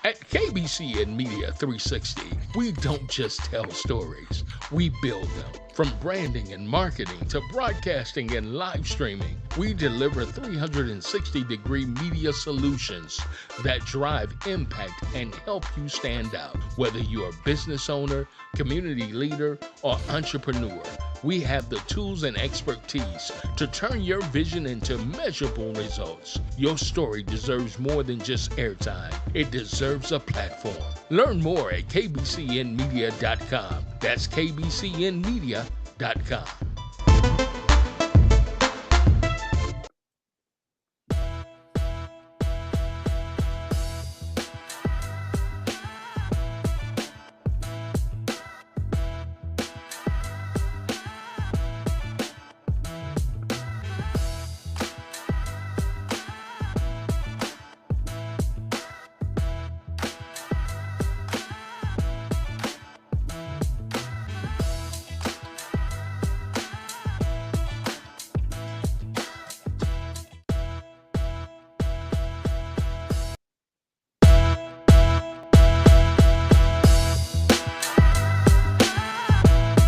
At KBC and Media 360, we don't just tell stories, we build them. From branding and marketing to broadcasting and live streaming, we deliver 360-degree media solutions that drive impact and help you stand out. Whether you're a business owner, community leader, or entrepreneur, we have the tools and expertise to turn your vision into measurable results. Your story deserves more than just airtime, it deserves a platform. Learn more at kbcnmedia.com. That's kbcnmedia.com.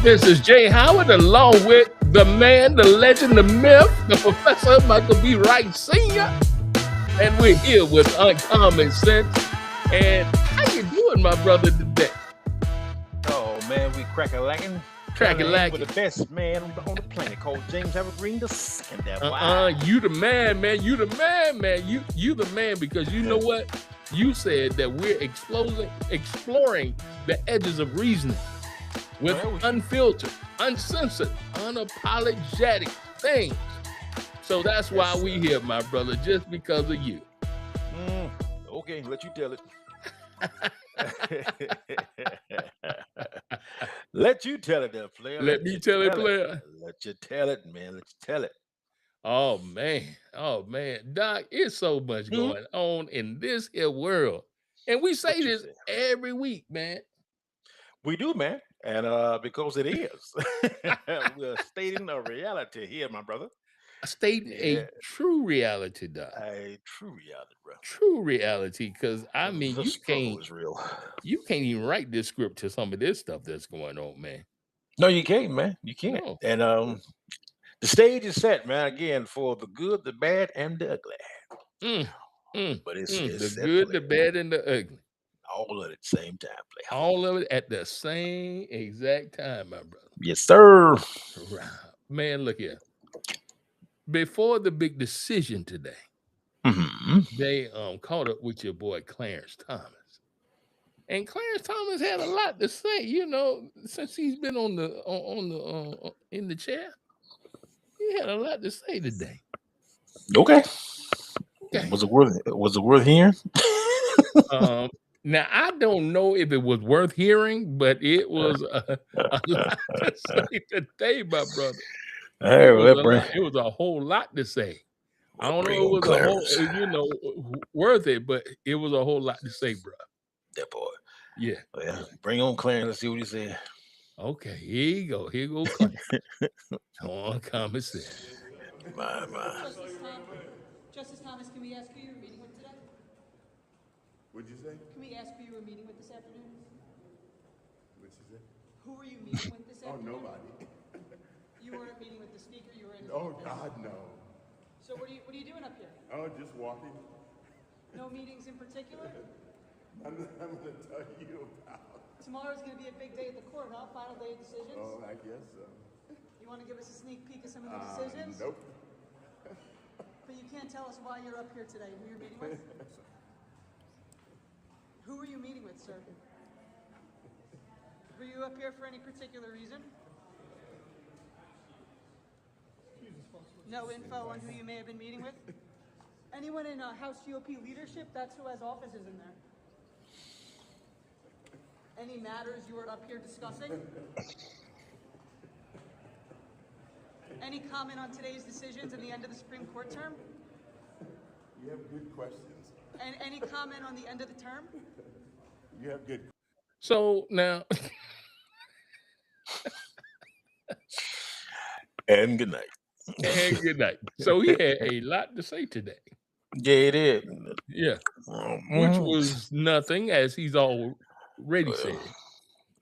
This is Jay Howard along with the man, the legend, the myth, the professor, Michael B. Wright Sr. And we're here with Uncommon Sense. And how you doing, my brother, today? Oh, man, we crack-a-lacking. Crack-a-lacking. With the best man on the planet called James Evergreen the second. You the man, man. You the man, man. You the man, because you know what? You said that we're exploring the edges of reasoning with unfiltered, uncensored, unapologetic things. So that's why we here, my brother, just because of you. Okay, let you tell it. Let you tell it, there, player. Let me tell it, player. Let you tell it, man. Let you tell it. Oh man, Doc, it's so much going on in this here world, and we say this every week, man. We do, man, and because it is, we're stating a reality here, my brother. Stating a true reality, Doc. A true reality, bro. True reality, because I mean, the struggle is real. You can't even write this script to some of this stuff that's going on, man. No, you can't, man. You can't. No. And the stage is set, man, again, for the good, the bad, and the ugly. But it's the good, the bad, and the ugly. All at the same time, play. All of it at the same exact time, my brother. Yes, sir. Man, look here. Before the big decision today, they caught up with your boy Clarence Thomas. And Clarence Thomas had a lot to say, you know, since he's been in the chair. He had a lot to say today. Okay. Was it worth hearing? Now I don't know if it was worth hearing, but it was a lot to say today, my brother. It was a whole lot to say. I don't know if it was a whole, worth it, but it was a whole lot to say, bro. That boy. Yeah. Well, bring on Clarence. Let's see what he said. Okay, here you go. Here goes Clarence. On common sense. My. Justice Thomas, can we ask who you were meeting with today? What'd you say? Can we ask who you were meeting with this afternoon? What'd you say? Who were you meeting with this afternoon? Oh, nobody. You weren't meeting with the speaker. You were in. Oh God, no. So what are you doing up here? Oh, just walking. No meetings in particular? I'm going to tell you about. Tomorrow's going to be a big day at the court, huh? Final day of decisions? Oh, I guess so. You want to give us a sneak peek of some of the decisions? Nope. But you can't tell us why you're up here today. Who you're meeting with? Who are you meeting with, sir? Were you up here for any particular reason? No info on who you may have been meeting with? Anyone in House GOP leadership? That's who has offices in there. Any matters you were up here discussing? Any comment on today's decisions and the end of the Supreme Court term? You have good questions. And any comment on the end of the term? You have good. So now. And good night. And good night. So he had a lot to say today. Yeah, it is. Yeah. Which was nothing, as he's already said.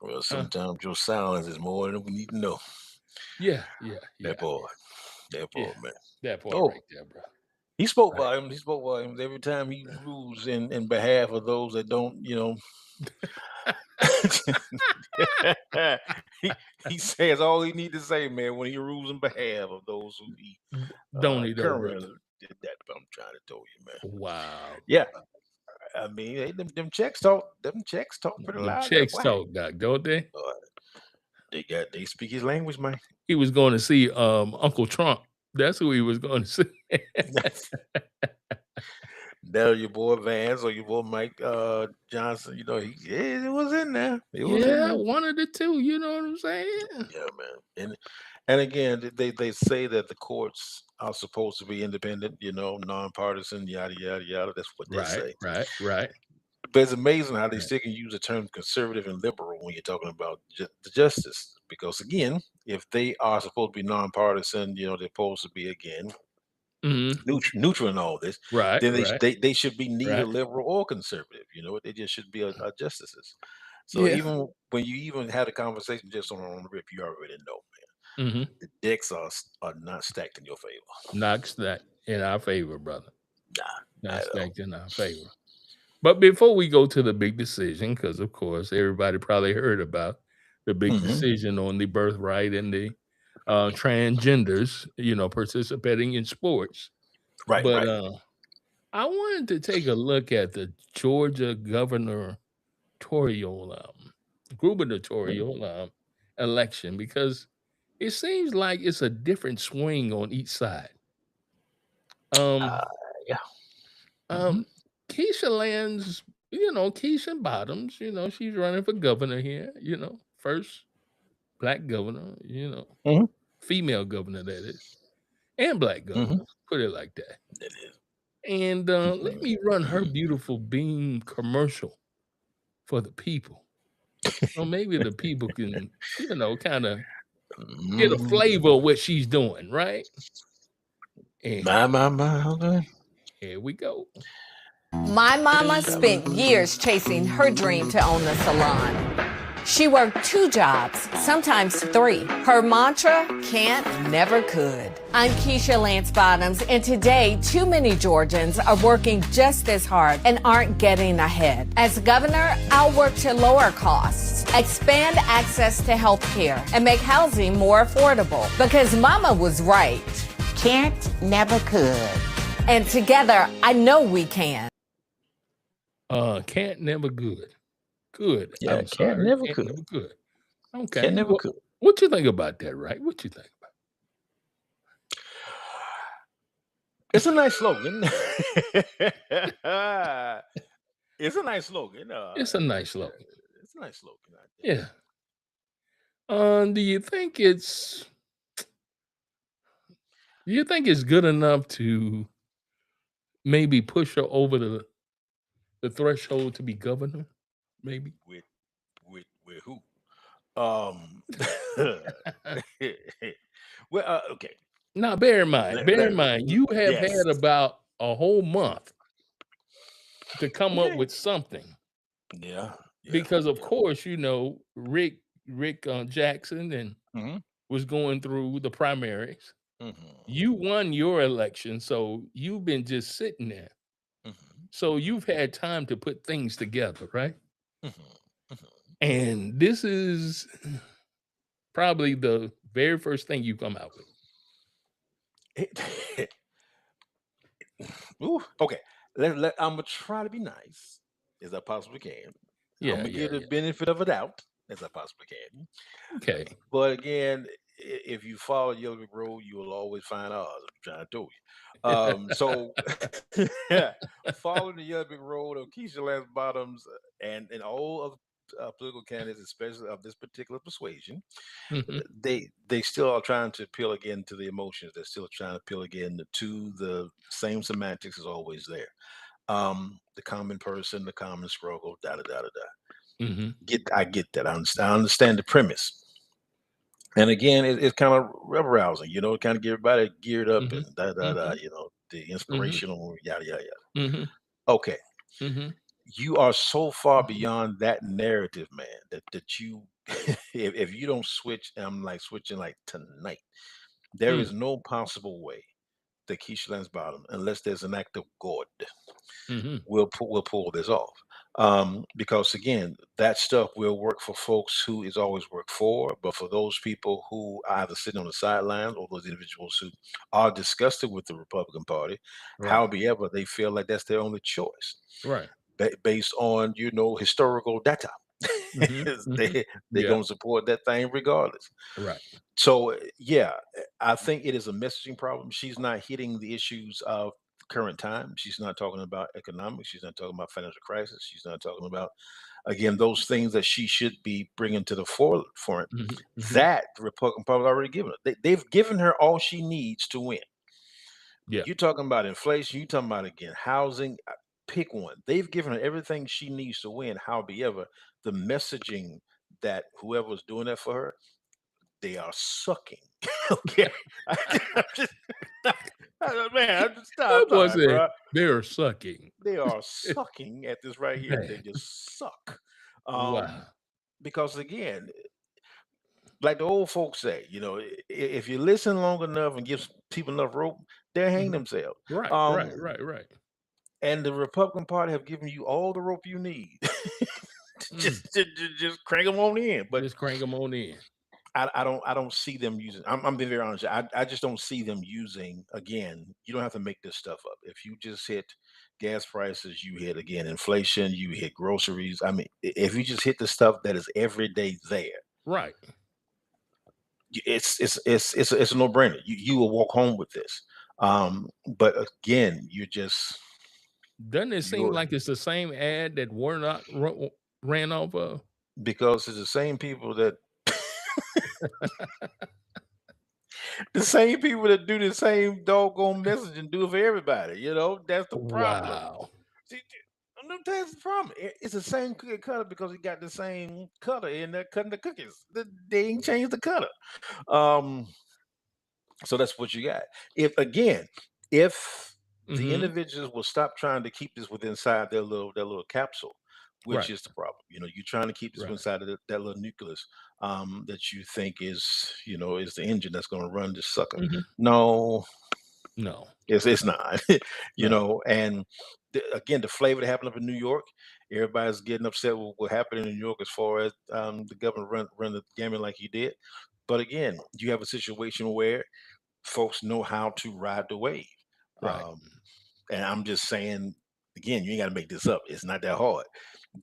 Well, sometimes your silence is more than we need to know. Yeah. That boy, man. That part right there, bro. He spoke volumes. He spoke volumes every time he rules in behalf of those that don't, he says all he need to say, man, when he rules in behalf of those who he don't he though, brother? Did that. I'm trying to tell you, man. Wow. Yeah. I mean, them checks talk. Them checks talk pretty loud. Checks talk, Doc, don't they? They speak his language, man. He was going to see Uncle Trump. That's who he was going to see. There, your boy Vance or your boy Mike Johnson. It was in there. It was in there. One of the two. You know what I'm saying? Yeah, man. And again, they say that the courts are supposed to be independent, nonpartisan, yada yada yada. That's what they say. Right. But it's amazing how they still can use the term conservative and liberal when you're talking about the justice. Because again, if they are supposed to be nonpartisan, they're supposed to be neutral in all this. Right. Then they should be neither liberal or conservative. They just should be justices. So even when you even had a conversation just on the rip, you already know, man. The decks are not stacked in your favor. Not stacked in our favor, brother. Not stacked in our favor. But before we go to the big decision, because of course everybody probably heard about the big decision on the birthright and the transgenders, participating in sports. Right. But I wanted to take a look at the Georgia gubernatorial election, because it seems like it's a different swing on each side. Keisha lands, Keisha Bottoms, she's running for governor here, first black governor, female governor, that is, and black governor, put it like that. It is. And let me run her beautiful bean commercial for the people. So maybe the people can, kind of get a flavor of what she's doing, right? And my. Here we go. My mama spent years chasing her dream to own the salon. She worked 2 jobs, sometimes 3. Her mantra, can't, never could. I'm Keisha Lance Bottoms, and today, too many Georgians are working just as hard and aren't getting ahead. As governor, I'll work to lower costs, expand access to health care, and make housing more affordable. Because mama was right. Can't, never could. And together, I know we can. Can't, never good. Good. Yeah, I'm sorry. can't, never Can't, could. never good. Okay. Can't, never could. What you think about that, right? What you think about it? It's a nice slogan. It's a nice slogan. It's a nice slogan. It's a nice slogan. Yeah. Do you think it's good enough to maybe push her over the threshold to be governor? Maybe with who? Well, okay. Now, bear in mind, you have had about a whole month to come up with something. Yeah. Because of course, Rick Jackson and was going through the primaries. You won your election, so you've been just sitting there. So you've had time to put things together, right? And this is probably the very first thing you come out with. Ooh, okay. I'm gonna try to be nice as I possibly can. I'm gonna give the benefit of a doubt as I possibly can. Okay. But again, if you follow Yellow Brick Road, you will always find odds. I'm trying to tell you. So following the Yellow Brick Road of Keisha Lance Bottoms and all of political candidates, especially of this particular persuasion, they still are trying to appeal again to the emotions. They're still trying to appeal again to the same semantics is always there. The common person, the common struggle, da da da da da. I get that. I understand the premise. And again, it's kind of rebel rousing, kind of get everybody geared up and da da da, the inspirational, yada, yada, yada. Mm-hmm. Okay. Mm-hmm. You are so far beyond that narrative, man, that you, if you don't switch, and I'm like switching like tonight, there is no possible way that Keisha Lance Bottom, unless there's an act of God, Mm-hmm. we'll pull this off. Because again, that stuff will work for folks who is always worked for, but for those people who are either sitting on the sidelines or those individuals who are disgusted with the Republican Party, Right. however they feel like that's their only choice, Right. based on historical data. Mm-hmm. Mm-hmm. They're Yeah. gonna support that thing regardless. Right. So yeah, I think it is a messaging problem. She's not hitting the issues of current time. She's not talking about economics. She's not talking about financial crisis. She's not talking about, again, those things that she should be bringing to the forefront. Mm-hmm. Mm-hmm. That the Republican Party already given her. They've given her all she needs to win. Yeah. You're talking about inflation. You're talking about, again, housing. Pick one. They've given her everything she needs to win. However, the messaging that whoever's doing that for her, they are sucking. Okay. I'm just, man, I'm just stop, bro. They're sucking. They are sucking at this right here. They Man. just suck. Wow. Because again, like the old folks say, if you listen long enough and give people enough rope, they'll hang themselves. Right. Right. And the Republican Party have given you all the rope you need. just crank them on in. But just crank them on in. I don't see them using. I'm being very honest. I just don't see them using. Again, you don't have to make this stuff up. If you just hit gas prices, you hit, again, inflation, you hit groceries. I mean, if you just hit the stuff that is every day there, right? It's a no brainer. You will walk home with this. But again, you just. Doesn't it seem like it's the same ad that Warnock ran off of? Because it's the same people that. The same people that do the same doggone message and do it for everybody. That's the problem. Wow. See, that's the problem. It's the same cookie cutter because he got the same cutter in there cutting the cookies. They ain't changed the cutter. So that's what you got. If the individuals will stop trying to keep this inside their little capsule, which is the problem. You're trying to keep this inside of that little nucleus that you think is the engine that's going to run this sucker. No, it's not. And again, the flavor that happened up in New York, everybody's getting upset with what happened in New York as far as the governor run the gamut like he did. But again, you have a situation where folks know how to ride the wave. Right. And I'm just saying, again, you ain't got to make this up. It's not that hard.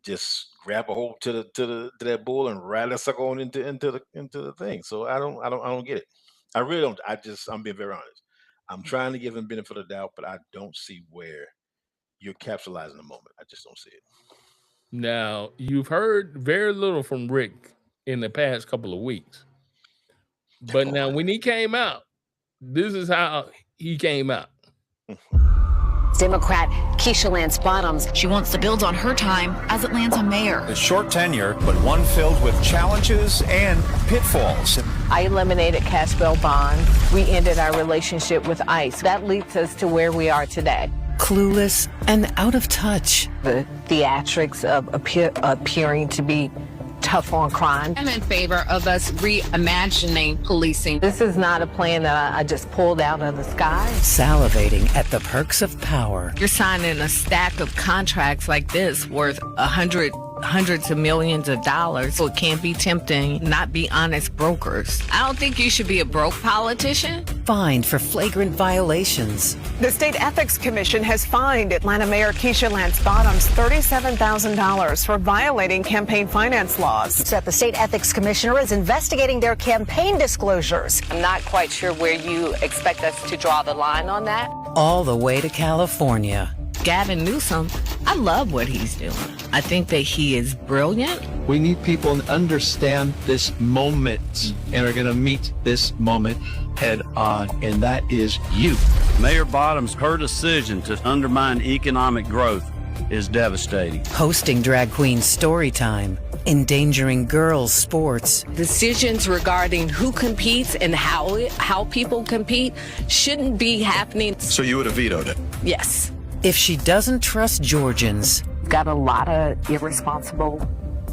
Just grab a hold to that bull and ride that sucker on into the thing. So I don't get it. I really don't. I'm being very honest. I'm trying to give him benefit of the doubt, but I don't see where you're capitalizing the moment. I just don't see it. Now, you've heard very little from Rick in the past couple of weeks. But now when he came out, this is how he came out. Democrat Keisha Lance Bottoms. She wants to build on her time as Atlanta mayor. A short tenure, but one filled with challenges and pitfalls. I eliminated cash bail bonds. We ended our relationship with ICE. That leads us to where we are today. Clueless and out of touch. The theatrics of appearing to be tough on crime. I'm in favor of us reimagining policing. This is not a plan that I just pulled out of the sky. Salivating at the perks of power. You're signing a stack of contracts like this worth hundreds of millions of dollars. So it can't be tempting, not be honest brokers. I don't think you should be a broke politician. Fined for flagrant violations. The State Ethics Commission has fined Atlanta Mayor Keisha Lance Bottoms $37,000 for violating campaign finance laws. That the State Ethics Commissioner is investigating their campaign disclosures. I'm not quite sure where you expect us to draw the line on that. All the way to California. Gavin Newsom, I love what he's doing. I think that he is brilliant. We need people to understand this moment and are going to meet this moment head on, and that is you. Mayor Bottoms, her decision to undermine economic growth is devastating. Hosting Drag Queen Storytime. endangering girls' sports. Decisions regarding who competes and how people compete shouldn't be happening. So you would have vetoed it? Yes. If she doesn't trust Georgians, Got a lot of irresponsible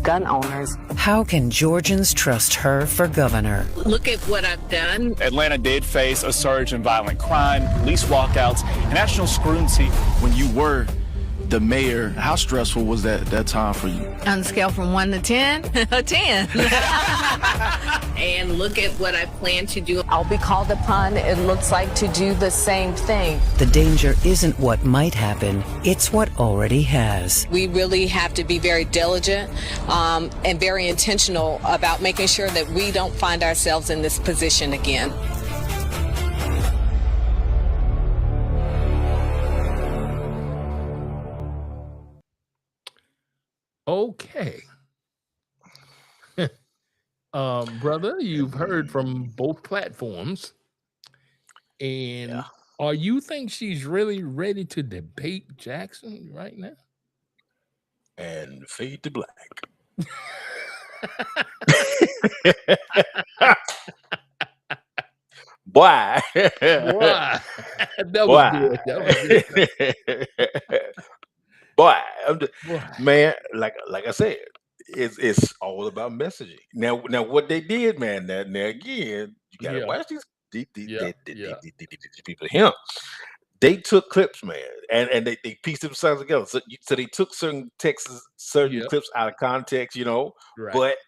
gun owners. how can Georgians trust her for governor? Look at what I've done. Atlanta did face a surge in violent crime, police walkouts, and national scrutiny. When you were the mayor, how stressful was that time for you? On a scale from 1 to 10, a 10. And look at what I plan to do. I'll be called upon, it looks like, to do the same thing. The danger isn't what might happen, it's what already has. We really have to be very diligent and very intentional about making sure that we don't find ourselves in this position again. Okay. Brother, you've heard from both platforms. And are you think she's really ready to debate Jackson right now? And fade to black. Boy. Boy. That was good. That was good. Boy, Boy. man, like I said, it's all about messaging. Now what they did, man. Now again, you gotta Yeah. watch these Yeah. people here. They took clips, man, and they pieced themselves together. So they took certain texts, certain Yep. clips out of context, you know, Right. but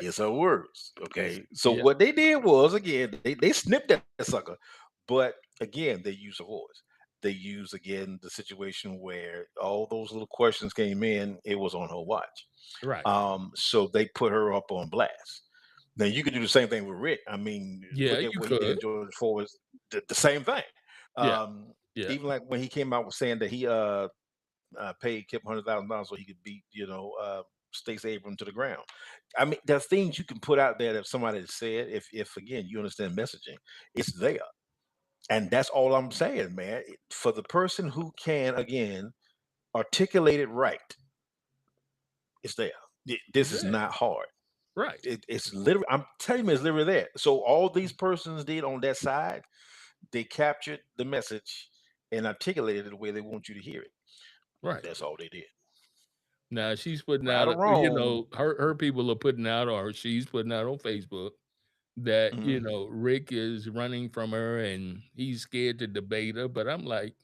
it's her words. Okay. So yeah. what they did was, again, they snipped that sucker, but again, they used a voice. They used, again, the situation where all those little questions came in. It was on her watch. Right. So they put her up on blast. Now you could do the same thing with Rick. I mean, Yeah, look at you what he did in could. Georgia Forward's the same thing. Yeah. Yeah. Even like when he came out with saying that he paid Kip $100,000 so he could beat, Stacey Abrams to the ground. I mean, there's things you can put out there that somebody has said. If again you understand messaging, it's there. And that's all I'm saying, man. For the person who can, again, articulate it right, it's there. This is Yeah. not hard. Right. It's literally, I'm telling you, it's literally there. So all these persons did on that side, they captured the message and articulated it the way they want you to hear it. Right. That's all they did. Now she's putting Right out, or wrong. her people are putting out, or she's putting out on Facebook that, Mhm. Rick is running from her and he's scared to debate her. But I'm like,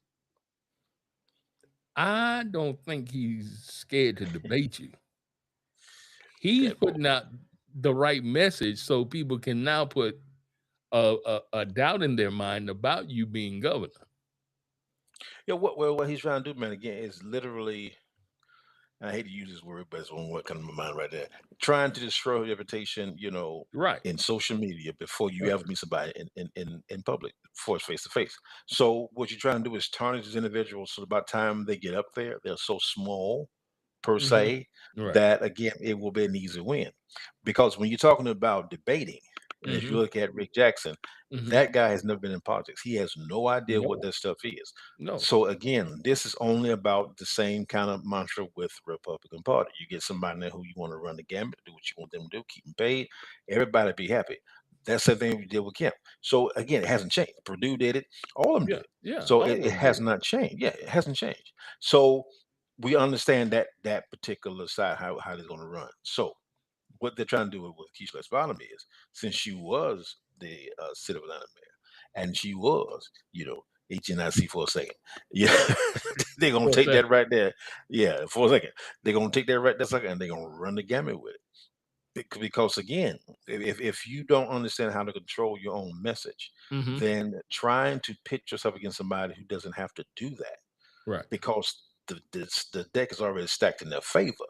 I don't think he's scared to debate you. He's That boy. putting out the right message so people can now put a doubt in their mind about you being governor. Yeah, what he's trying to do, man, again, is literally, I hate to use this word, but it's on what comes to my mind right there. Trying to destroy your reputation, Right. in social media before you Right. ever meet somebody in public, before it's face to face. So what you're trying to do is tarnish these individuals so by the time they get up there, they're so small per Mhm. se Right. that again it will be an easy win. Because when you're talking about debating, and as you Mhm. look at Rick Jackson, Mhm. that guy has never been in politics. He has no idea what No. that stuff is. No. So again, this is only about the same kind of mantra with Republican Party. You get somebody there who you want to run the gamut, do what you want them to do, keep them paid, everybody be happy. That's the thing we did with Kemp. So again, it hasn't changed. Purdue did it, all of them Yeah. did it. Yeah. So All it of them has did. not changed. Yeah, it hasn't changed. So we understand that particular side, how they're going to run. So what they're trying to do with Keisha Bottom is, since she was the city of Atlanta mayor, and she was, HNIC for a second, yeah, they're gonna For a take that second. right there, yeah, for a second, they're gonna take that right there second, and they're gonna run the gamut with it. Because again, if you don't understand how to control your own message, Mhm. then trying to pit yourself against somebody who doesn't have to do that, Right. because the deck is already stacked in their favor,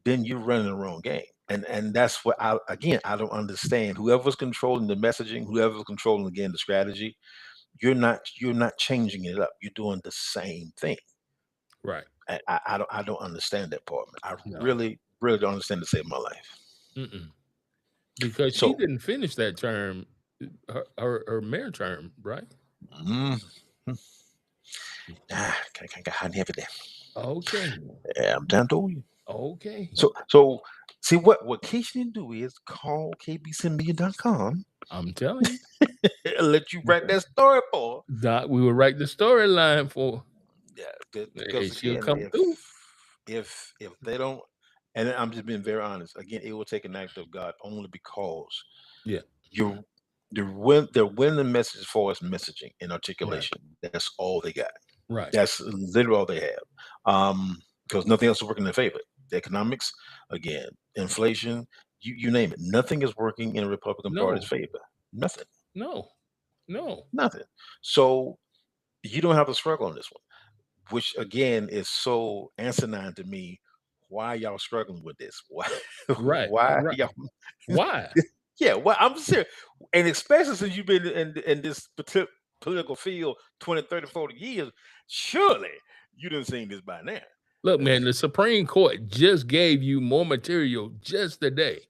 then you're running the wrong game. And that's what I don't understand. Whoever's controlling the messaging, whoever's controlling again the strategy, you're not changing it up. You're doing the same thing. Right. I don't understand that part. I No. really, really don't understand to save my life. Mm-mm. Because she So didn't finish that term, her mayor term, right? Can I have it there? Okay. Yeah, I'm down to you. Okay. So See, what Keisha need to do is call kbcmedia.com. I'm telling you. And let you write that story for her. Doc, we will write the storyline for. Yeah, Hey, because she'll again, come through. if they don't, and I'm just being very honest. Again, it will take an act of God only because they're winning the message for us messaging and articulation. Right. That's all they got. Right. That's literally all they have. Because nothing else is working in their favor. The economics, again, inflation, you name it. Nothing is working in the Republican Party's favor. Nothing. No. Nothing. So you don't have to struggle on this one, which again is so asinine to me. Why y'all struggling with this? Why? Right. Why right. y'all? Why? Yeah. Well, I'm serious. And especially since you've been in this political field 20, 30, 40 years, surely you didn't seen this by now. Look, man, the Supreme Court just gave you more material just today.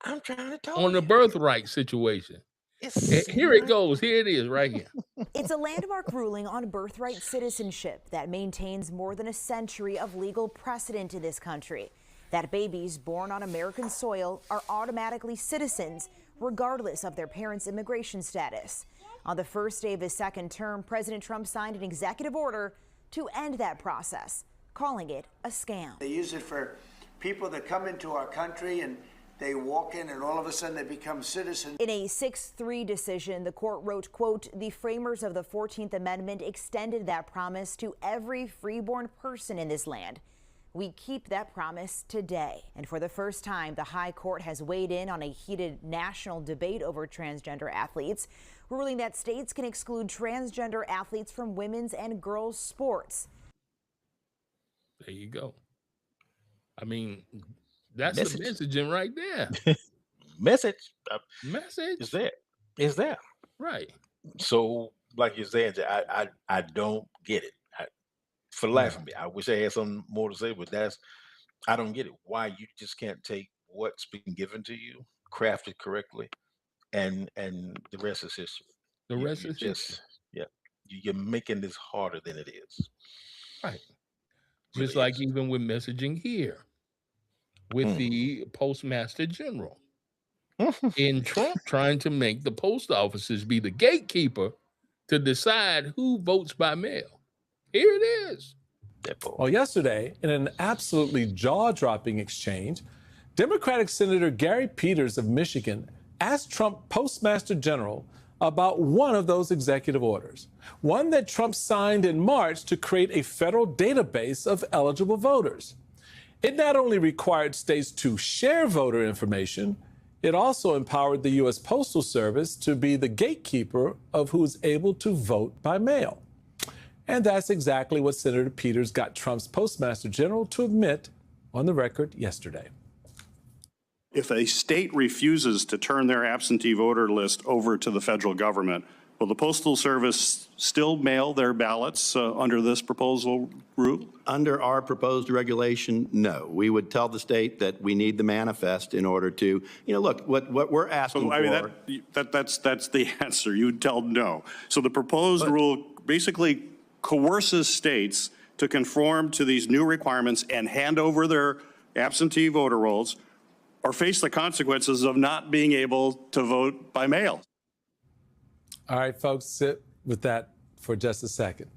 I'm trying to tell on the birthright situation. Here it goes. Here it is right here. It's a landmark ruling on birthright citizenship that maintains more than a century of legal precedent in this country. That babies born on American soil are automatically citizens, regardless of their parents' immigration status. On the first day of his second term, President Trump signed an executive order to end that process, calling it a scam. They use it for people that come into our country and they walk in and all of a sudden they become citizens. In a 6-3 decision, the court wrote, quote, the framers of the 14th Amendment extended that promise to every freeborn person in this land. We keep that promise today. And for the first time, the High Court has weighed in on a heated national debate over transgender athletes, ruling that states can exclude transgender athletes from women's and girls' sports. There you go. I mean, that's the messaging right there. Message is there. Is there. Right. So, like you're saying, I don't get it. For the life of me, I wish I had something more to say, but I don't get it. Why you just can't take what's been given to you, craft it correctly, and the rest is history. The rest is history. Yeah. You're making this harder than it is. Right. Just really like even with messaging here. With the Postmaster General. In Trump trying to make the post offices be the gatekeeper to decide who votes by mail. Here it is. Well, yesterday, in an absolutely jaw-dropping exchange, Democratic Senator Gary Peters of Michigan asked Trump Postmaster General about one of those executive orders, one that Trump signed in March to create a federal database of eligible voters. It not only required states to share voter information, it also empowered the U.S. Postal Service to be the gatekeeper of who's able to vote by mail. And that's exactly what Senator Peters got Trump's Postmaster General to admit on the record yesterday. If a state refuses to turn their absentee voter list over to the federal government, will the Postal Service still mail their ballots under this proposal rule? Under our proposed regulation, no. We would tell the state that we need the manifest in order to, look, what we're asking for. I mean, that's the answer. You would tell no. So the proposed rule basically coerces states to conform to these new requirements and hand over their absentee voter rolls or face the consequences of not being able to vote by mail. All right, folks, sit with that for just a second.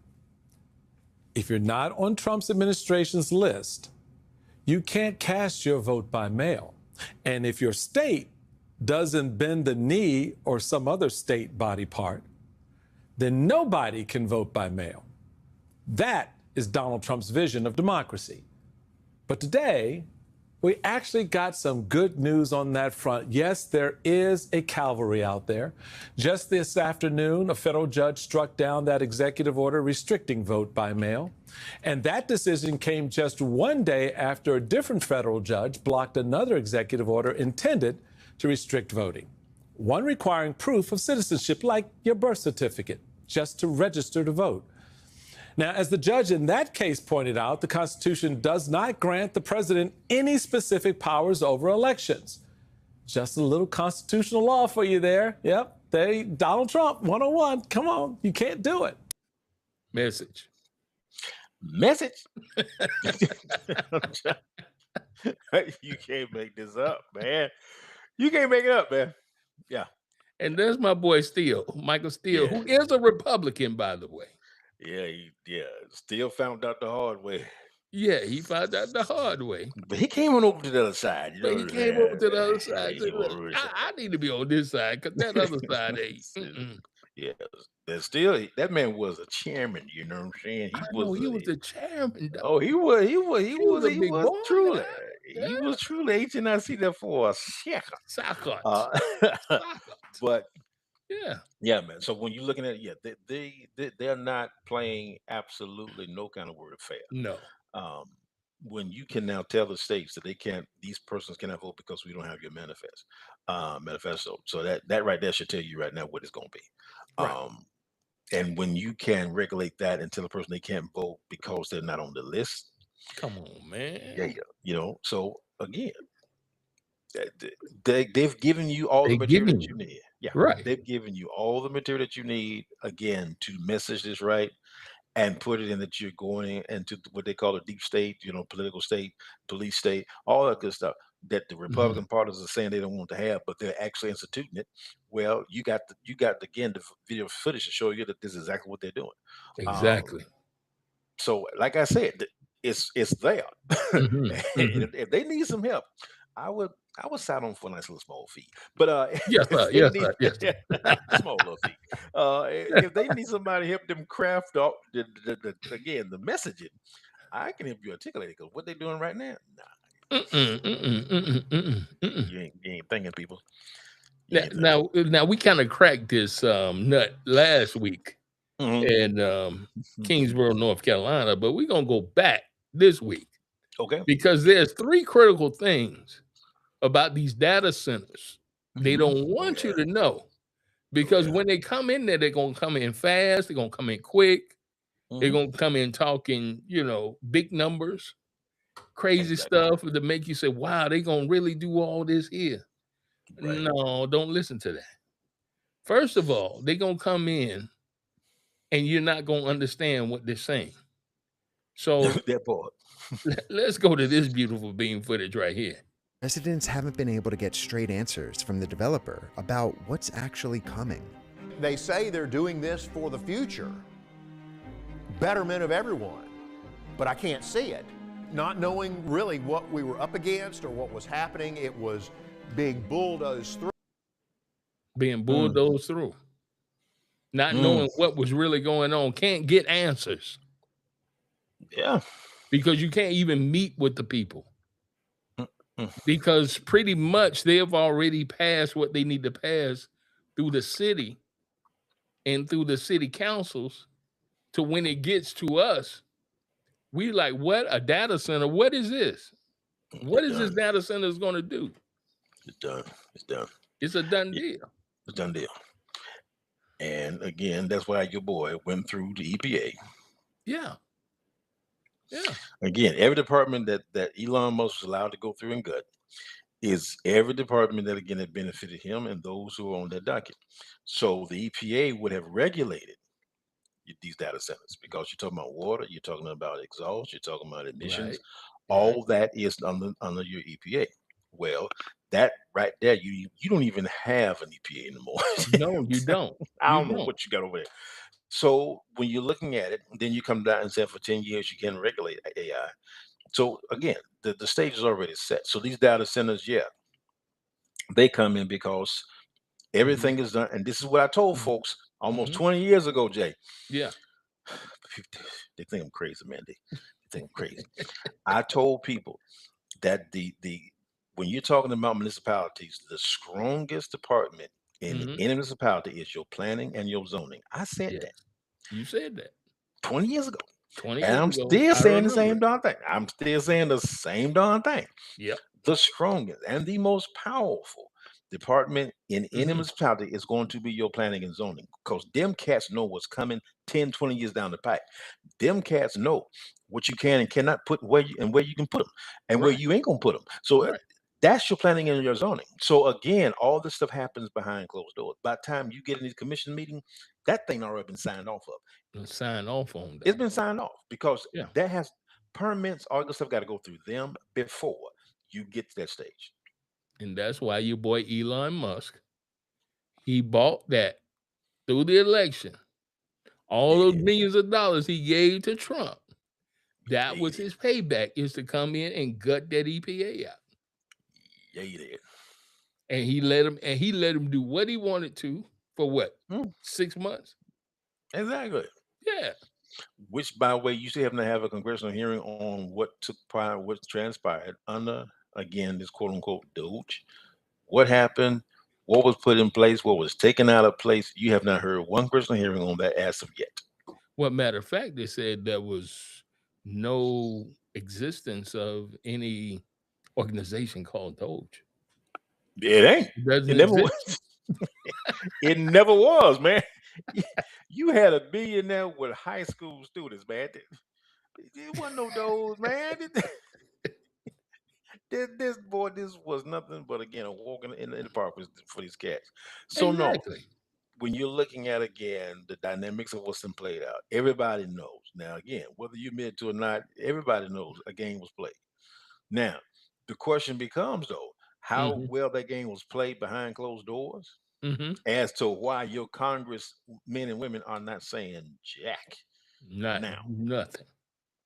If you're not on Trump's administration's list, you can't cast your vote by mail. And if your state doesn't bend the knee or some other state body part, then nobody can vote by mail. That is Donald Trump's vision of democracy. But today, we actually got some good news on that front. Yes, there is a cavalry out there. Just this afternoon, a federal judge struck down that executive order restricting vote by mail. And that decision came just one day after a different federal judge blocked another executive order intended to restrict voting. One requiring proof of citizenship, like your birth certificate, just to register to vote. Now, as the judge in that case pointed out, the Constitution does not grant the president any specific powers over elections. Just a little constitutional law for you there. Yep, Donald Trump, 101. Come on, you can't do it. Message. You can't make this up, man. You can't make it up, man. Yeah. And there's my boy Steele, Michael Steele, Yeah. who is a Republican, by the way. Yeah. Still found out the hard way. Yeah, he found out the hard way. But he came on over to the other side. You But know he what I'm came over to the saying? other side. He Said, came "Look, over to the side. I need to be on this side because that other side ain't." Mm-mm. Yeah, but still, that man was a chairman. You know what I'm saying? I know he was the chairman, Oh, though. he was. He was a He big was boy. truly. Yeah. He was truly HNIC there for a second. Socket. But Yeah. yeah, man. So when you're looking at it, they're not playing absolutely no kind of word of fair. No. When you can now tell the states that these persons cannot vote because we don't have your manifesto. So that right there should tell you right now what it's going to be. Right. And when you can regulate that and tell a person they can't vote because they're not on the list, come on, man. Yeah. So again, they've given you all the material that you need. Yeah, right. They've given you all the material that you need again to message this right and put it in that you're going into what they call a deep state, political state, police state, all that good stuff that the Republican parties are saying they don't want to have, but they're actually instituting it. Well, you got again the video footage to show you that this is exactly what they're doing. Exactly. So, like I said, it's there. And if they need some help, I would sign on for a nice little small fee. But yes, if sir. they Yes, need- sir. Yes, sir. small little fee. If they need somebody to help them craft up the messaging, I can help you articulate it because what they're doing right now, you ain't thinking, people. Now we kind of cracked this nut last week in Kingsborough, North Carolina, but we're gonna go back this week. Okay. Because there's 3 critical things about these data centers they don't want you to know. Because when they come in there, they're gonna come in fast, they're gonna come in quick, they're gonna come in talking, big numbers, crazy stuff to make you say, wow, they're gonna really do all this here. Right. No, don't listen to that. First of all, they're gonna come in and you're not gonna understand what they're saying. So that part. Let's go to this beautiful beam footage right here. Residents haven't been able to get straight answers from the developer about what's actually coming. They say they're doing this for the future, betterment of everyone, but I can't see it. Not knowing really what we were up against or what was happening, it was being bulldozed through. Being bulldozed through. Not knowing what was really going on. Can't get answers. Yeah. Because you can't even meet with the people. Because pretty much they've already passed what they need to pass through the city and through the city councils to when it gets to us, we like, what? A data center? What is this? What is this data center is going to do? It's done. It's done. It's a done deal. It's a done deal. And again, that's why your boy went through the EPA. Yeah. Yeah. Again, every department that Elon Musk was allowed to go through and gut is every department that again had benefited him and those who are on that docket. So the EPA would have regulated these data centers because you're talking about water, you're talking about exhaust, you're talking about emissions. Right. All that is under your EPA. Well, that right there, you don't even have an EPA anymore. No, you don't. I don't know what you got over there. So when you're looking at it, then you come down and say for 10 years you can regulate AI. So again, the stage is already set. So these data centers, they come in because everything is done. And this is what I told folks almost 20 years ago, Jay. Yeah. They think I'm crazy, man. They think I'm crazy. I told people that when you're talking about municipalities, the strongest department in any municipality is your planning and your zoning. I said that. You said that 20 years ago. 20 and years I'm ago, still I saying the remember same it. darn thing. I'm still saying the same darn thing. Yep. The strongest and the most powerful department in any municipality is going to be your planning and zoning because them cats know what's coming 10, 20 years down the pipe. Them cats know what you can and cannot put where you can put them and where you ain't going to put them. So that's your planning and your zoning. So again, all this stuff happens behind closed doors. By the time you get in these commission meeting, that thing already been signed off of. Sign off on that. It's been signed off because that has Permits, all the stuff got to go through them before you get to that stage. And that's why your boy Elon Musk, he bought that through the election. All those millions of dollars he gave to Trump, that was his payback, is to come in and gut that EPA out. Yeah, he did. And he let him do what he wanted to for what? 6 months? Exactly. Yeah. Which, by the way, you still have to have a congressional hearing on what transpired under, again, this quote unquote Doge. What happened? What was put in place? What was taken out of place? You have not heard one congressional hearing on that as of yet. Well, matter of fact, they said there was no existence of any organization called Doge. It ain't. Doesn't It never exist. was. It never was, man. You had a billionaire with high school students, man. It wasn't no Doge, man. This was nothing but, again, a walk in the park for these cats. So Exactly. no, when you're looking at, again, the dynamics of what's been played out, everybody knows. Now, again, whether you admit to or not, everybody knows a game was played. Now, the question becomes, though, how well that game was played behind closed doors as to why your Congress men and women are not saying jack. Nothing. Nothing.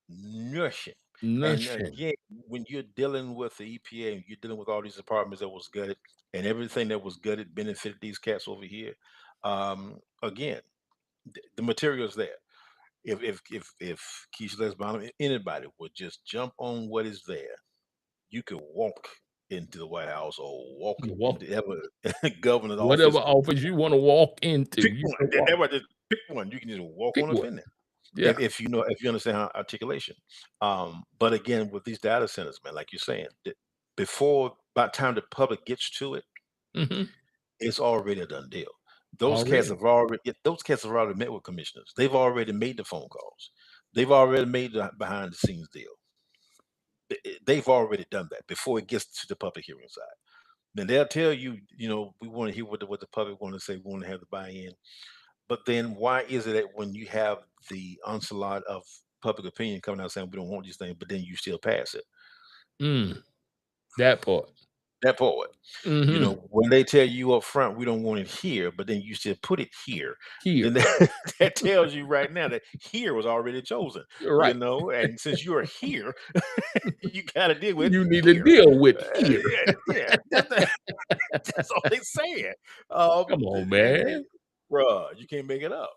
Nothing. And again, when you're dealing with the EPA and you're dealing with all these departments that was gutted, and everything that was gutted benefited these cats over here, again, the material's there. If Keisha Les Bonham, anybody would just jump on what is there, you could walk into the White House or walk into whatever governor's Whatever office. office you want to walk into. Pick You one. can walk. Just pick one. You can just walk Pick on up one. in there. Yeah. If you understand how articulation. But again, with these data centers, man, like you're saying, by the time the public gets to it, it's already a done deal. Those cats have already met with commissioners. They've already made the phone calls. They've already made the behind the scenes deal. They've already done that before it gets to the public hearing side. Then they'll tell you, we want to hear what the public want to say. We want to have the buy-in. But then why is it that when you have the onslaught of public opinion coming out saying we don't want these things, but then you still pass it? That part. That part. When they tell you up front, we don't want it here, but then you still put it here. Here. Then that tells you right now that here was already chosen. Right. And since you're here, you got to deal with You need here. to deal with here. Yeah. That's all they saying. Come on, man. Bruh, you can't make it up.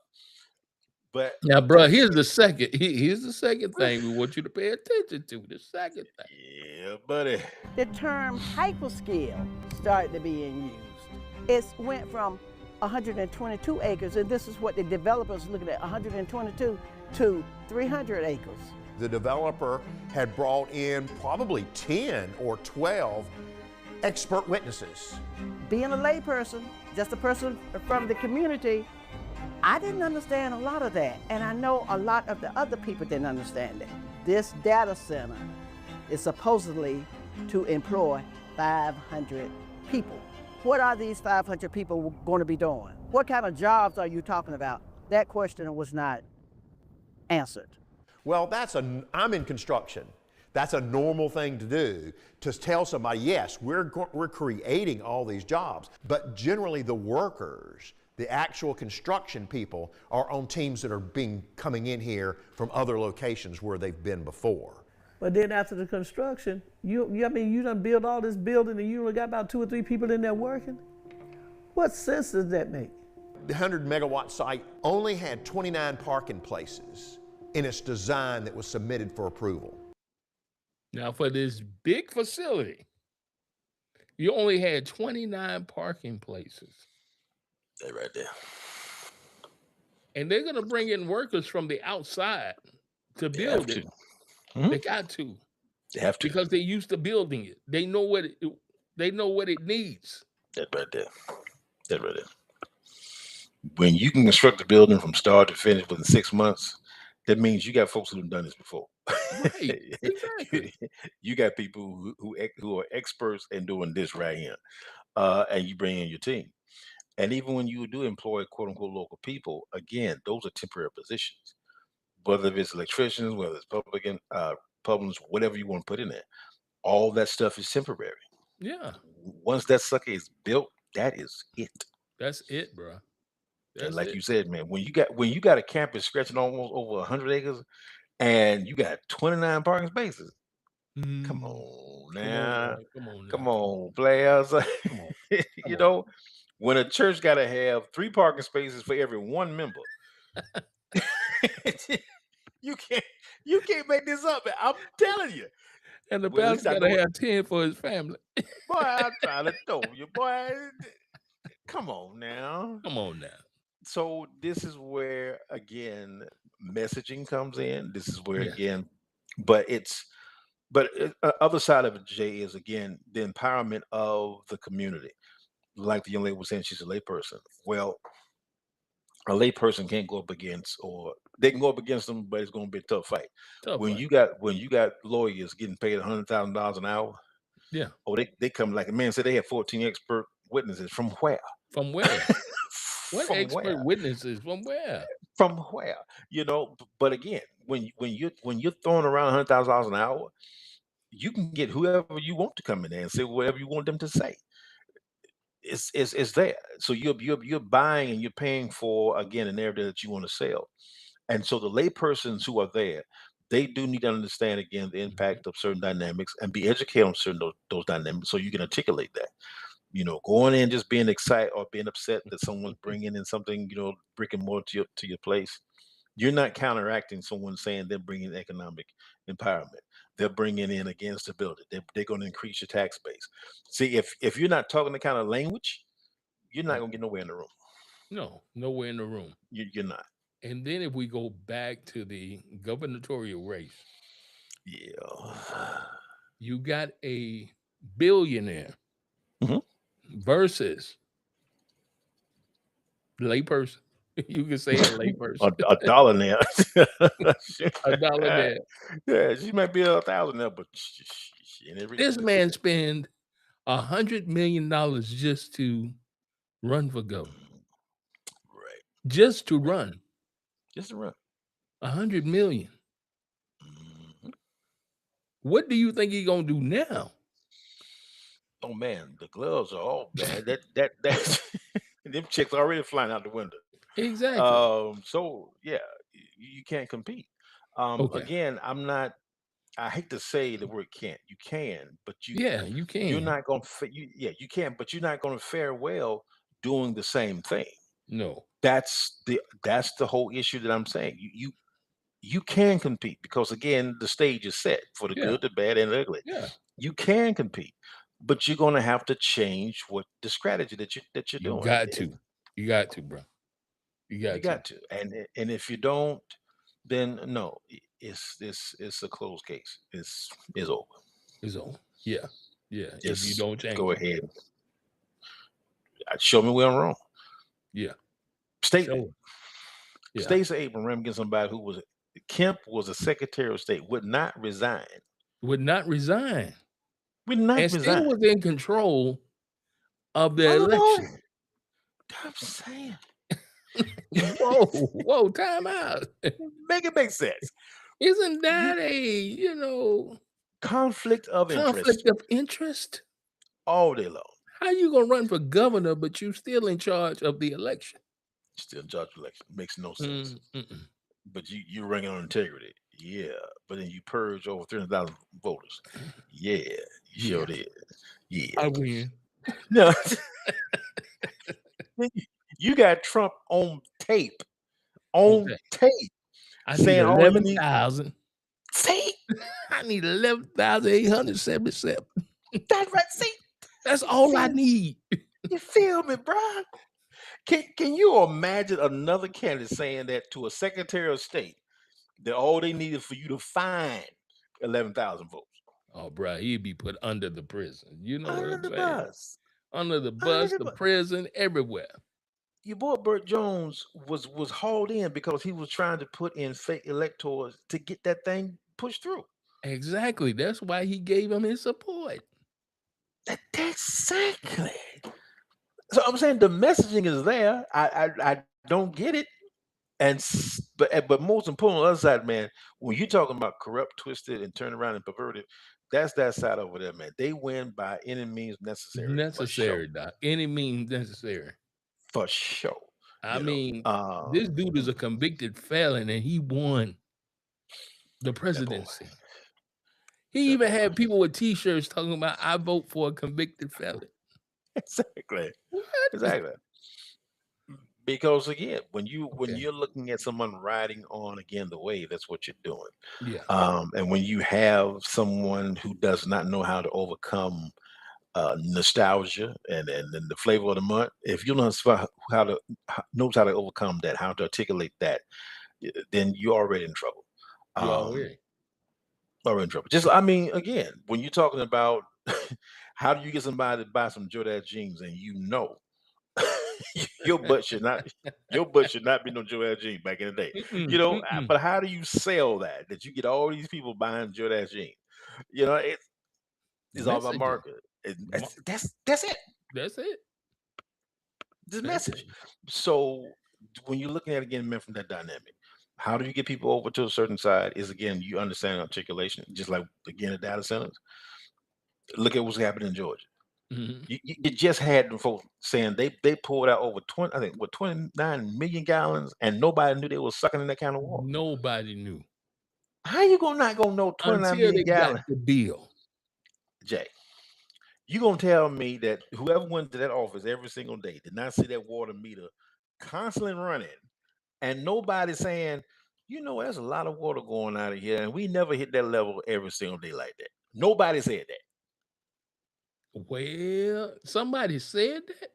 But now, bro, here's the second thing we want you to pay attention to. The second thing. Yeah, buddy. The term hyperscale started to be in use. It went from 122 acres, and this is what the developers looking at, 122 to 300 acres. The developer had brought in probably 10 or 12 expert witnesses. Being a layperson, just a person from the community, I didn't understand a lot of that, and I know a lot of the other people didn't understand it. This data center is supposedly to employ 500 people. What are these 500 people going to be doing? What kind of jobs are you talking about? That question was not answered. Well, I'm in construction. That's a normal thing to do, to tell somebody, yes, we're creating all these jobs. But generally the workers, the actual construction people, are on teams that are coming in here from other locations where they've been before. But then after the construction, you done build all this building and you only got about 2 or 3 people in there working? What sense does that make? The 100 megawatt site only had 29 parking places in its design that was submitted for approval. Now, for this big facility, you only had 29 parking places. That right there. And they're going to bring in workers from the outside to build it. They got to. They have to. Because they're used to building it. They know what it needs. That right there. That right there. When you can construct a building from start to finish within 6 months, that means you got folks who've done this before. Right. Exactly. You got people who are experts in doing this right here. And you bring in your team. And even when you do employ quote unquote local people, again, those are temporary positions. Whether it's electricians, whether it's Republicans, whatever you want to put in there. All that stuff is temporary. Yeah, Once that sucker is built, that is it. that's it, bro. And That's like it. you said, man, when you got a campus stretching almost over 100 acres and you got 29 parking spaces, come on Come on now, now. Come on come now. on, players. Come on. You Come on. know, when a church got to have 3 parking spaces for every 1 member, you can't you can't make this up. Man. I'm telling you. And the Well, at pastor least I got to know, have 10 for his family. boy. I'm trying to throw you, boy. Come on now. Come on now. So this is where again messaging comes in. This is where Yeah. again, but other side of it, Jay, is again the empowerment of the community. Like the young lady was saying, she's a layperson. Well, a layperson can't go up against, or they can go up against them, but it's going to be a tough fight. Tough When fight. you got lawyers getting paid $100,000 an hour, Yeah. oh, they come like a man said they had 14 expert witnesses from where? From where? What From expert where? witnesses? From where? From where? But again, when you're throwing around $100,000 an hour, you can get whoever you want to come in there and say whatever you want them to say. It's there. So you're buying and you're paying for again a narrative that you want to sell. And so the laypersons who are there, they do need to understand again the impact of certain dynamics and be educated on certain those dynamics so you can articulate that. Going in just being excited or being upset that someone's bringing in something, brick and mortar to your place. You're not counteracting someone saying they're bringing economic empowerment. They're bringing in again stability. They're going to increase your tax base. See, if you're not talking the kind of language, you're not going to get nowhere in the room. No, nowhere in the room. You're not. And then if we go back to the gubernatorial race, yeah, you got a billionaire Mhm. versus layperson. You can say a layperson. a dollar now. A dollar there. Yeah, she might be 1,000 there, but she ain't rich. This man spend $100 million just to run for governor. Right. Just to run. Just to run. 100 million. What do you think he gonna do now? Oh man, the gloves are all bad. That them chicks already flying out the window. Exactly. So yeah, you can't compete. Okay. Again, I hate to say the word can't. You can, but Yeah, you you're can. not going to. You can, but you're not going to fare well doing the same thing. No. That's the whole issue that I'm saying. You can compete because again, the stage is set for the Yeah. good, the bad, and the ugly. Yeah. You can compete, but you're going to have to change what the strategy that you're You doing. got to. You got to, bro. You got You got to, and if you don't, then no, it's a closed case. It's over. It's over. Yeah. Yeah. If you Just don't change go it. ahead. Show me where I'm wrong. Yeah. Statement. Yeah. Stacey Abrams against somebody who was Kemp was a Secretary of State, would not resign. Would not resign. Would not And still resign. was in control of the Of the election. I'm saying. Whoa, time out. Make it make sense. Isn't that a, Conflict of interest? All day long. How you gonna run for governor, but you still in charge of the election? Still in charge of the election. Makes no sense. Mm-mm. But you're running on integrity. Yeah. But then you purge over 300,000 voters. Yeah. You sure did. Yeah. I win. No. You got Trump on tape. On tape. I need saying 11,000. See? I need 11,877. That's right. See? That's all I need. You feel me, bro? Can you imagine another candidate saying that to a Secretary of State that all they needed for you to find 11,000 votes? Oh, bro, he'd be put under the prison. You know what Under I'm the saying? bus. Under the bus, the prison, everywhere. Your boy Burt Jones was hauled in because he was trying to put in fake electors to get that thing pushed through. Exactly. That's why he gave him his support. Exactly. So I'm saying the messaging is there. I don't get it. But most important on the other side, man, when you're talking about corrupt, twisted, and turned around and perverted, that's that side over there, man. They win by any means necessary, for sure. Necessary, Doc. Any means necessary. For sure. I mean, this dude is a convicted felon, and he won the presidency. He even had people with T-shirts talking about, "I vote for a convicted felon." Exactly. What? Exactly. Because again, when you're looking at someone riding on again the wave, that's what you're doing. Yeah. And when you have someone who does not know how to overcome nostalgia and the flavor of the month, if you know knows how to overcome that, how to articulate that, then you're already in trouble. You already. Already in trouble. Just I mean, again, when you're talking about how do you get somebody to buy some Jordan jeans and you know your butt should not be no Jordan jeans back in the day. You know, but how do you sell that you get all these people buying Jordan jeans? You know, it's all about Messaging. marketing. That's it. That's it. This message. So when you're looking at it again, man, from that dynamic, how do you get people over to a certain side? Is again you understand articulation, just like again the data centers. Look at what's happening in Georgia. You just had them folks saying they pulled out over 29 million gallons, and nobody knew they was sucking in that kind of water. Nobody knew. How you not gonna know 29 Until they million gallons? got the bill. Jay, you gonna tell me that whoever went to that office every single day did not see that water meter constantly running, and nobody saying, you know, there's a lot of water going out of here, and we never hit that level every single day like that. Nobody said that. Well, somebody said that,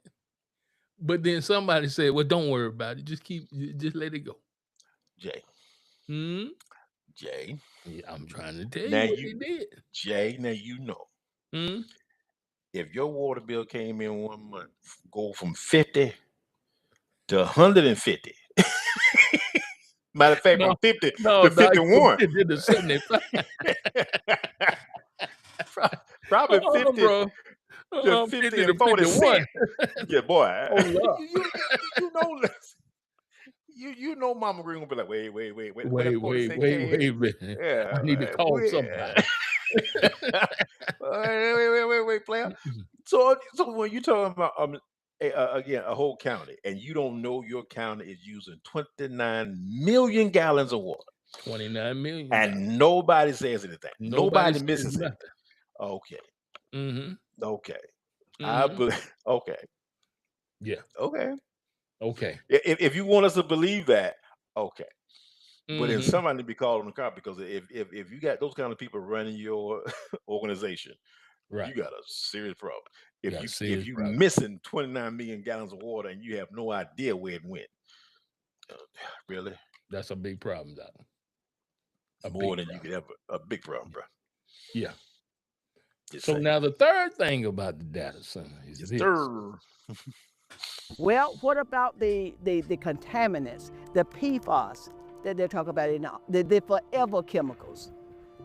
but then somebody said, "Well, don't worry about it. Just let it go." Jay. Jay. Yeah, I'm trying to tell Now you what they did. Jay, now you know. If your water bill came in 1 month, go from 50 to 150. Matter of fact, from 50 to 51. 50 to 75. Probably 50 bro. to 50 to 46. Yeah, boy. You know this. You know Mama Green will be like, wait. Yeah, I need to call somebody. wait, player. So when you're talking about again a whole county, and you don't know your county is using 29 million gallons of water. 29 million. And nobody says anything. Nobody misses nothing. it. Okay. Okay. Mm-hmm. Okay. Yeah. Okay. If you want us to believe that, okay. But then Mm-hmm. somebody to be called on the car, because if you got those kind of people running your organization, Right. you got a serious problem. Got a If serious you problem. missing 29 million gallons of water and you have no idea where it went, really, That's a big problem, Doc. more than you could ever. A big problem, bro. Yeah. Just So saying. now the third thing about the data center is this. Well, what about the contaminants, the PFAS that they're talking about, the forever chemicals?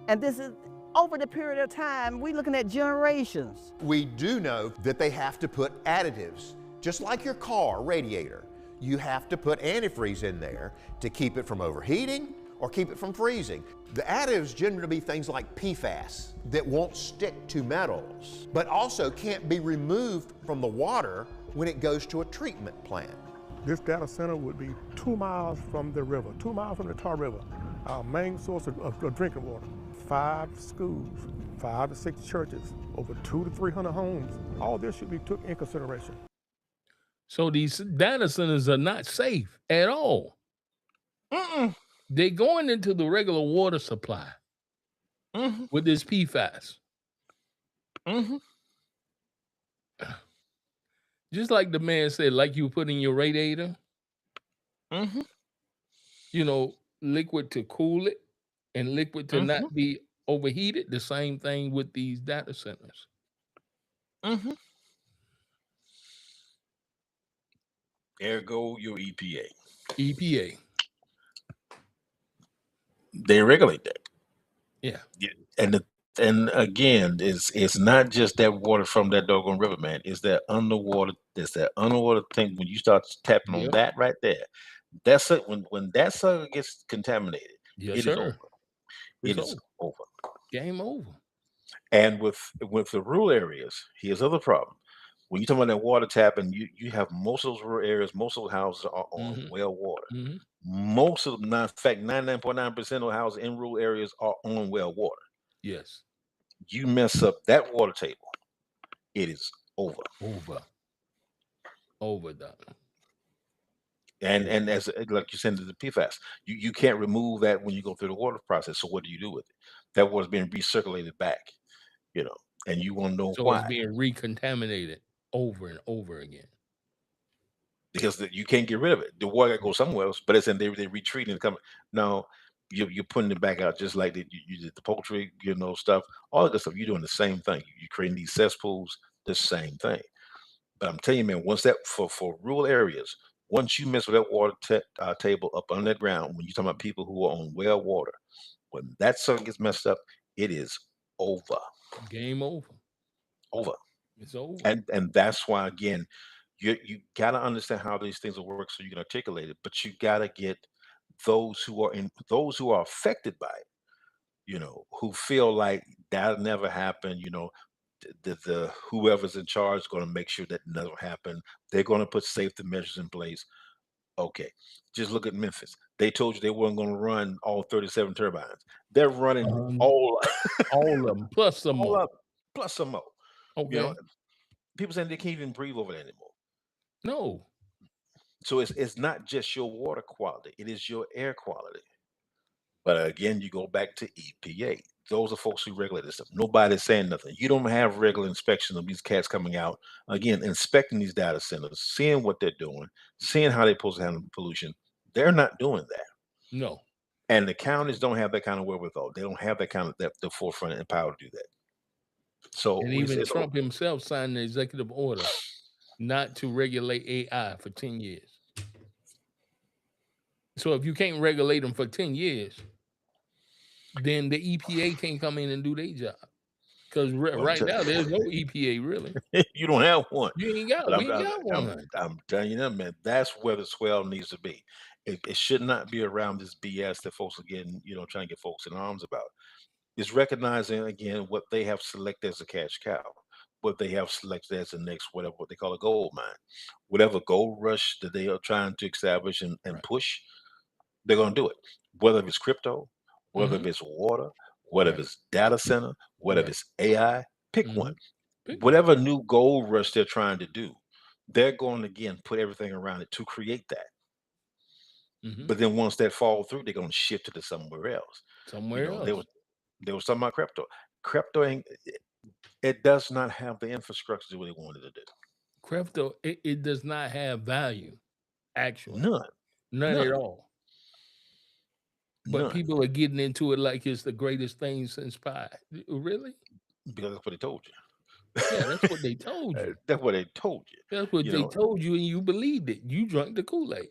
And this is over the period of time, we're looking at generations. We do know that they have to put additives, just like your car radiator. You have to put antifreeze in there to keep it from overheating or keep it from freezing. The additives generally be things like PFAS that won't stick to metals, but also can't be removed from the water when it goes to a treatment plant. This data center would be 2 miles from the river, 2 miles from the Tar River, our main source of drinking water. 5 schools, 5 to 6 churches, over 200 to 300 homes. All this should be took in consideration. So these data centers are not safe at all. They're going into the regular water supply with this PFAS. Just like the man said, like you put in your radiator, you know, liquid to cool it and liquid to not be overheated. The same thing with these data centers. Ergo your EPA. EPA. They regulate that. Yeah. And again, it's not just that water from that doggone river, man. It's that underwater. It's that underwater thing. When you start tapping on that right there, That's it. When that sucker gets contaminated, Yes, it is over. sir. It's It is over. over. Game over. And with the rural areas, here's the other problem. When you talk about that water tap, and you have most of those rural areas, most of the houses are on Mhm. well water. Mhm. Most of them, in fact, 99.9% of houses in rural areas are on well water. Yes. You mess up that water table, it is over. Over. Over, Doc. And as like you said, the PFAS, you can't remove that when you go through the water process. So what do you do with it? That water's being recirculated back, you know, and you won't know So it's why. being recontaminated over and over again. Because you can't get rid of it. The water goes somewhere else, but it's in they retreating and coming. No, you're putting it back out just like you did the poultry, stuff, all of the stuff. You're doing the same thing. You're creating these cesspools, the same thing. But I'm telling you, man, once that for rural areas, once you mess with that water table up underground, when you're talking about people who are on well water, when that circuit gets messed up, it is over. Game over. Over. It's over. And that's why again, you gotta understand how these things will work so you can articulate it, but you gotta get those who are affected by it, who feel like that'll never happen, the whoever's in charge is gonna make sure that doesn't happen. They're gonna put safety measures in place. Okay. Just look at Memphis. They told you they weren't gonna run all 37 turbines. They're running all All of them, plus some all more. up, plus some more. You know, Okay. people saying they can't even breathe over there anymore. No. So it's not just your water quality, it is your air quality. But again, you go back to EPA. Those are folks who regulate this stuff. Nobody's saying nothing. You don't have regular inspection of these cats coming out, again, inspecting these data centers, seeing what they're doing, seeing how they're supposed to handle pollution. They're not doing that. No. And the counties don't have that kind of wherewithal. They don't have that kind of the forefront and power to do that. So And even Trump himself signed an executive order not to regulate AI for 10 years. So if you can't regulate them for 10 years, then the EPA can't come in and do their job. Because right now there's no EPA really. You don't have one. You ain't got. But We ain't got one. I'm telling you that, man. That's where the swell needs to be. It should not be around this BS that folks are getting, trying to get folks in arms about. It's recognizing again what they have selected as a cash cow, what they have selected as the next whatever what they call a gold mine, whatever gold rush that they are trying to establish and push. They're going to do it, whether it's crypto, whether it's water, whether it's data center, whether it's AI. Pick one. Whatever new gold rush they're trying to do, they're going to again put everything around it to create that. But then once that fall through, they're going to shift it to somewhere else. Somewhere else. They was talking about crypto. Crypto ain't. It does not have the infrastructure that they wanted to do. Crypto, it does not have value. Actually, none at all. But people are getting into it like it's the greatest thing since pie. Really? Because that's what they told you. Yeah, that's what they told you. That's what they told you. That's what they told you, and you believed it. You drank the Kool-Aid.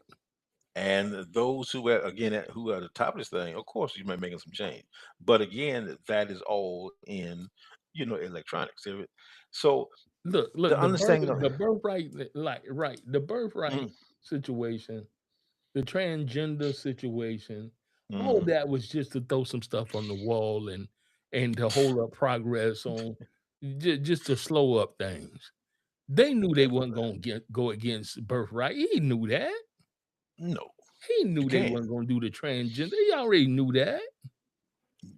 And those who are again who are the top of this thing, of course, you might making some change. But again, that is all in electronics. So look, the understanding the birthright, the birthright situation, the transgender situation, all that was just to throw some stuff on the wall and to hold up progress on, just to slow up things. They knew they wasn't going to go against birthright. He knew that. No, he knew they wasn't going to do the transgender. He already knew that.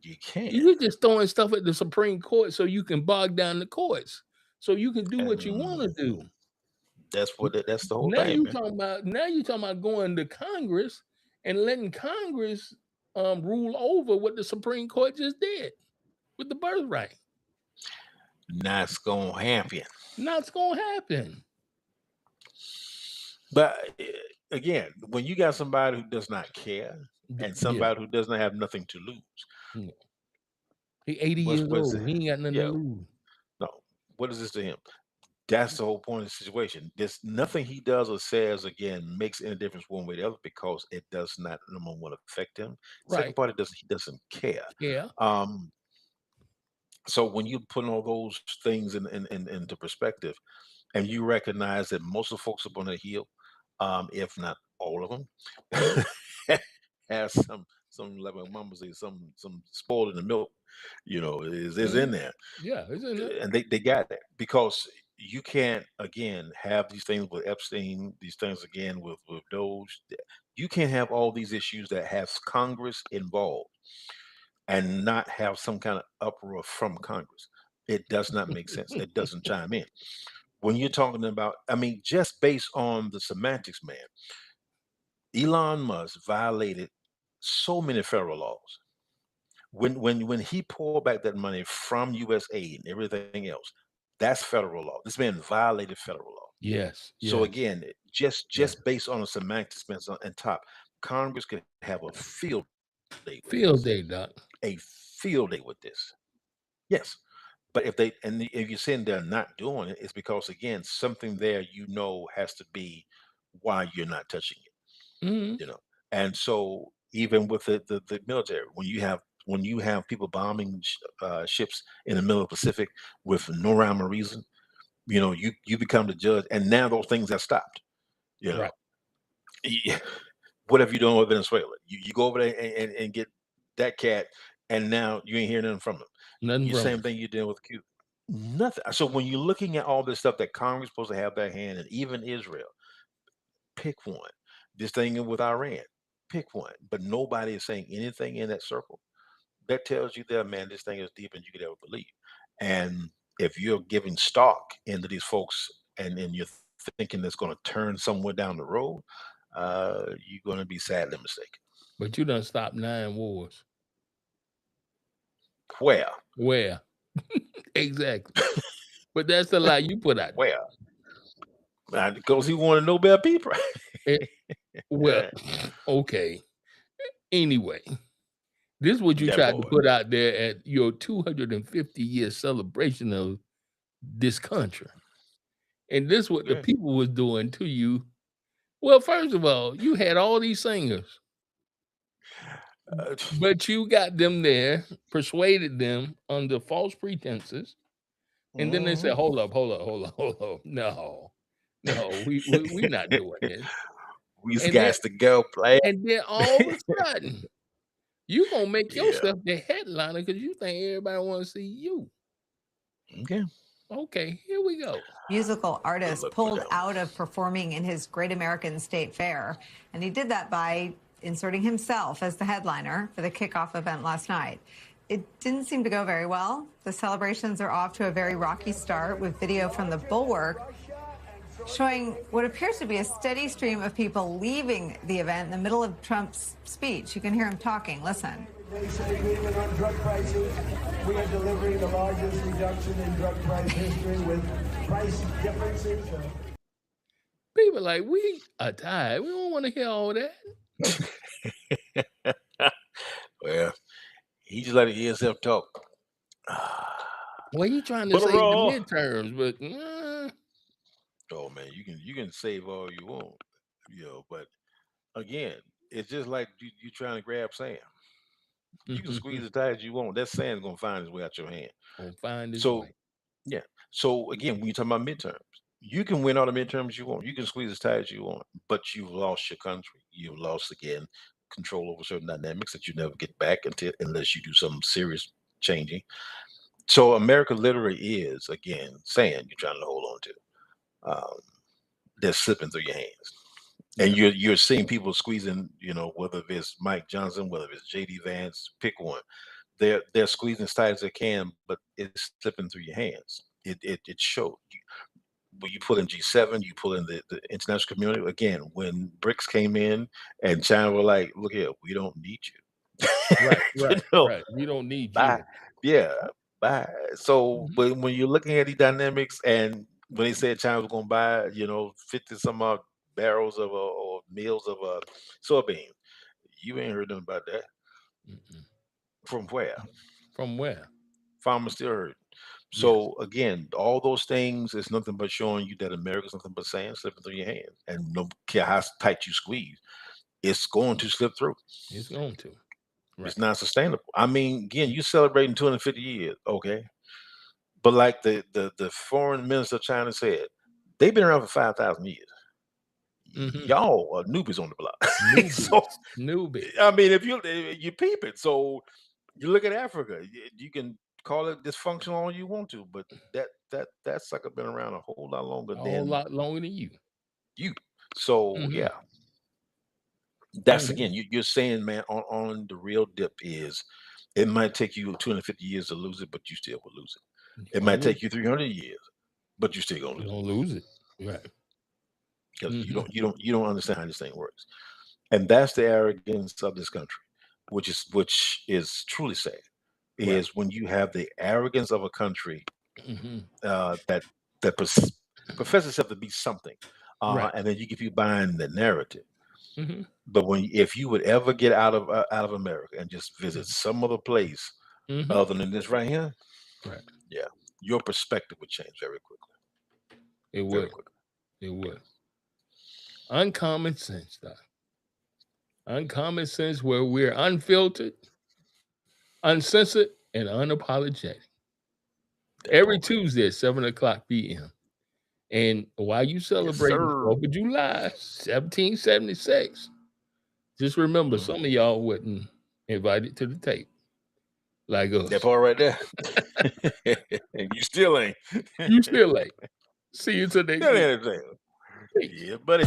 You can't. You're just throwing stuff at the Supreme Court so you can bog down the courts, so you can do what you want to do. That's the whole thing. Now you talking about going to Congress and letting Congress rule over what the Supreme Court just did with the birthright. Not gonna happen. Not gonna happen. But again, when you got somebody who does not care and somebody who does not have nothing to lose. He 80 years old. He ain't got nothing to lose. No. What is this to him? That's the whole point of the situation. There's nothing he does or says again makes any difference one way or the other because it does not, number one, affect him. Second part, he doesn't care. Yeah. So when you put all those things into perspective, and you recognize that most of the folks up on the hill, if not all of them has some like my mama say some spoiled in the milk, is in there. Yeah, it's in there. And they got that because you can't again have these things with Epstein, these things again with Doge. You can't have all these issues that has Congress involved and not have some kind of uproar from Congress. It does not make sense. It doesn't chime in. When you're talking about, I mean, just based on the semantics, man, Elon Musk violated so many federal laws. When he pulled back that money from US aid and everything else, that's federal law. This man violated federal law. Yes, So yes. again, just based on the semantics and top, Congress could have a field day with Field this. day, Doc. A field day with this. Yes. But if you're saying they're not doing it, it's because again, something there has to be why you're not touching it. Mhm. And so even with the military, when you have people bombing ships in the middle of the Pacific with no rhyme or reason, you become the judge, and now those things have stopped. You know, Right. Yeah. What have you done with Venezuela? You go over there and get that cat, and now you ain't hearing nothing from him. Nothing You from same him. thing you're doing with Cuba. Nothing. So when you're looking at all this stuff that Congress is supposed to have their hand, and even Israel, pick one. This thing with Iran, pick one. But nobody is saying anything in that circle. That tells you that, man, this thing is deeper than you could ever believe. And if you're giving stock into these folks and you're thinking that's going to turn somewhere down the road, you're going to be sadly mistaken. But you done stopped 9 wars. Where? Where? Exactly. But that's the lie you put out there. Where? Because he won a Nobel Peace Prize. Well, okay. Anyway, this is what you That tried to boy. put out there at your 250-year celebration of this country. And this what the Okay. people was doing to you. Well, first of all, you had all these singers, but you got them there, persuaded them under false pretenses, and then they said, "Hold up. No, we not doing this." We And got to go play. then all of a sudden, you gonna make Yeah. yourself the headliner because you think everybody want to see you. Okay. Okay, here we go. Musical artist pulled out of performing in his Great American State Fair, and he did that by inserting himself as the headliner for the kickoff event last night. It didn't seem to go very well. The celebrations are off to a very rocky start with video from the Bulwark showing what appears to be a steady stream of people leaving the event in the middle of Trump's speech. You can hear him talking. Listen. Agreement on drug prices. We are delivering the largest reduction in drug price history with price differences. People like, we are tired. We don't want to hear all that. Well, he just let it hear himself talk. Well, you trying to But save the overall- midterms, but Oh man, you can save all you want, but again, it's just like you trying to grab sand. You can squeeze as tight as you want. That sand's gonna find its way out your hand. gonna find his So way. yeah. So again, when you talk about midterms, you can win all the midterms you want. You can squeeze as tight as you want, but you've lost your country. You've lost again control over certain dynamics that you never get back unless you do some serious changing. So America literally is again sand you're trying to hold on to. They're slipping through your hands. And you're seeing people squeezing, whether it's Mike Johnson, whether it's JD Vance, pick one. They're squeezing as tight as they can, but it's slipping through your hands. It showed. When you pull in G7, you pull in the international community. Again, when BRICS came in and China were like, look here, we don't need you. Right. We don't need Bye. you. Yeah, bye. So, but when you're looking at these dynamics, and when they said China was going to buy, 50 some odd barrels of or meals of soybean, you ain't heard nothing about that. From where? From where? Farmers still hurt. So again, all those things is nothing but showing you that America's nothing but sand slipping through your hands, and no care how tight you squeeze, it's going to slip through. It's going to. It's not sustainable. I mean, again, you celebrating 250 years, okay? But like the foreign minister of China said, they've been around for 5,000 years. y'all are newbies on the block. Newbies. So, Newbies. I mean, if you peep it, so you look at Africa, you can call it dysfunctional all you want to, but that sucker been around a whole lot longer A whole than lot longer than you. So yeah, that's Mhm. again, you're saying, man, on the real dip is it might take you 250 years to lose it, but you still will lose it. It might take you 300 years, but you still gonna You lose don't lose it. Right. it because Mhm. you don't understand how this thing works, and that's the arrogance of this country, which is truly sad. Right. Is when you have the arrogance of a country Mhm. that professes itself to be something, Right. and then you keep buying the narrative. Mhm. But if you would ever get out of America and just visit some other place Mhm. other than this right here, Right. yeah, your perspective would change very quickly. It Very would. quickly. It would. Uncommon sense, Doc. Uncommon sense where we're unfiltered, uncensored, and unapologetic. Every Tuesday at 7:00 p.m. And while you celebrating sir. 4th of July, 1776, just remember some of y'all wasn't invited to the table like us. That part right there. And you still ain't. You still ain't. See you till next Still week. ain't a thing. Yeah, buddy.